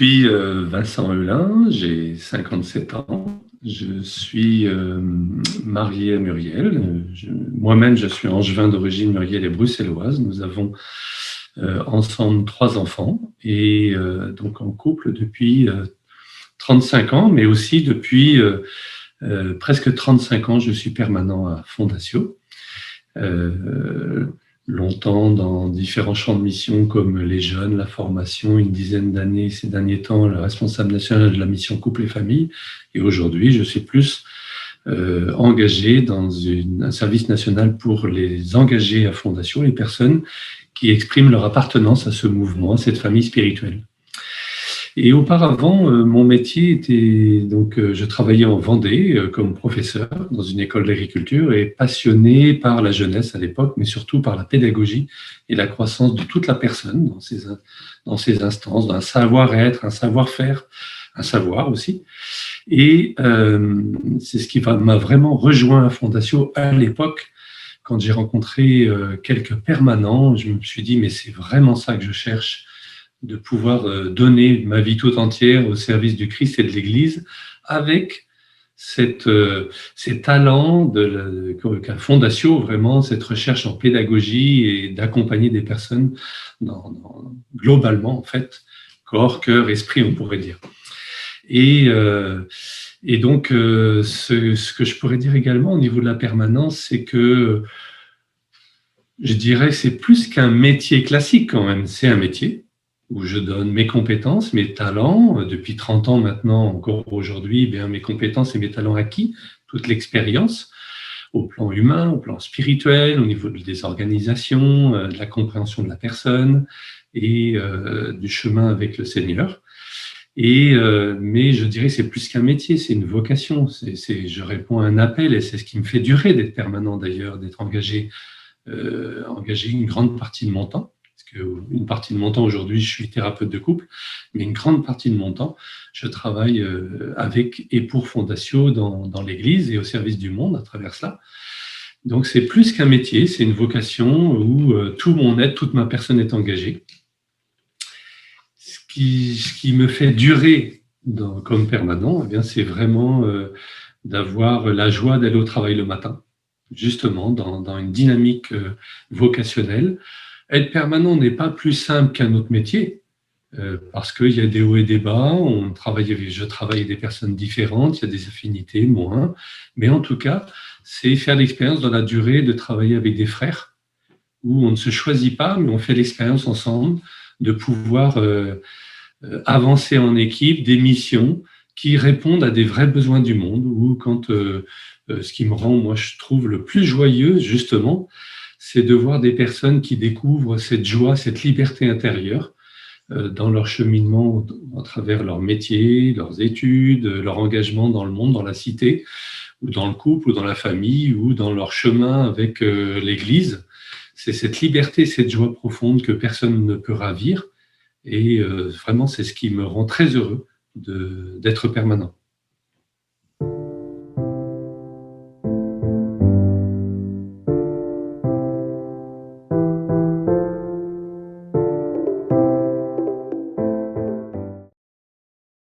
suis Vincent Heulin, j'ai 57 ans. Je suis marié à Muriel. Moi-même, je suis angevin d'origine. Muriel est bruxelloise. Nous avons ensemble 3 enfants et donc en couple depuis 35 ans, mais aussi depuis presque 35 ans, je suis permanent à Fondatio. Longtemps dans différents champs de mission comme les jeunes, la formation, une dizaine d'années ces derniers temps, le responsable national de la mission couple et famille. Et aujourd'hui, je suis plus engagé dans un service national pour les engagés à Fondatio, les personnes qui expriment leur appartenance à ce mouvement, à cette famille spirituelle. Et auparavant, mon métier était je travaillais en Vendée comme professeur dans une école d'agriculture et passionné par la jeunesse à l'époque, mais surtout par la pédagogie et la croissance de toute la personne dans ses instances, d'un savoir-être, un savoir-faire, un savoir aussi. Et c'est ce qui m'a vraiment rejoint à Fondatio à l'époque. Quand j'ai rencontré quelques permanents, je me suis dit, mais c'est vraiment ça que je cherche, de pouvoir donner ma vie tout entière au service du Christ et de l'Église avec ces talents qu'a Fondatio, vraiment cette recherche en pédagogie et d'accompagner des personnes globalement, en fait, corps, cœur, esprit, on pourrait dire. Et donc, ce que je pourrais dire également au niveau de la permanence, c'est que je dirais que c'est plus qu'un métier classique quand même, c'est un métier où je donne mes compétences, mes talents. Depuis 30 ans maintenant, encore aujourd'hui, mes compétences et mes talents acquis, toute l'expérience, au plan humain, au plan spirituel, au niveau des organisations, de la compréhension de la personne et du chemin avec le Seigneur. Mais je dirais que c'est plus qu'un métier, c'est une vocation. Je réponds à un appel et c'est ce qui me fait durer d'être permanent d'ailleurs, d'être engagé une grande partie de mon temps. Une partie de mon temps aujourd'hui, je suis thérapeute de couple, mais une grande partie de mon temps, je travaille avec et pour Fondatio dans l'Église et au service du monde à travers cela. Donc c'est plus qu'un métier, c'est une vocation où tout mon être, toute ma personne est engagée. Ce qui me fait durer comme permanent, c'est vraiment d'avoir la joie d'aller au travail le matin, justement dans une dynamique vocationnelle. Être permanent n'est pas plus simple qu'un autre métier, parce qu'il y a des hauts et des bas, je travaille avec des personnes différentes, il y a des affinités, moins, mais en tout cas, c'est faire l'expérience dans la durée de travailler avec des frères, où on ne se choisit pas, mais on fait l'expérience ensemble de pouvoir avancer en équipe, des missions qui répondent à des vrais besoins du monde, ou quand ce qui me rend, moi, je trouve le plus joyeux, justement, c'est de voir des personnes qui découvrent cette joie, cette liberté intérieure dans leur cheminement à travers leur métier, leurs études, leur engagement dans le monde, dans la cité, ou dans le couple, ou dans la famille, ou dans leur chemin avec l'Église. C'est cette liberté, cette joie profonde que personne ne peut ravir. Et vraiment, c'est ce qui me rend très heureux d'être permanent.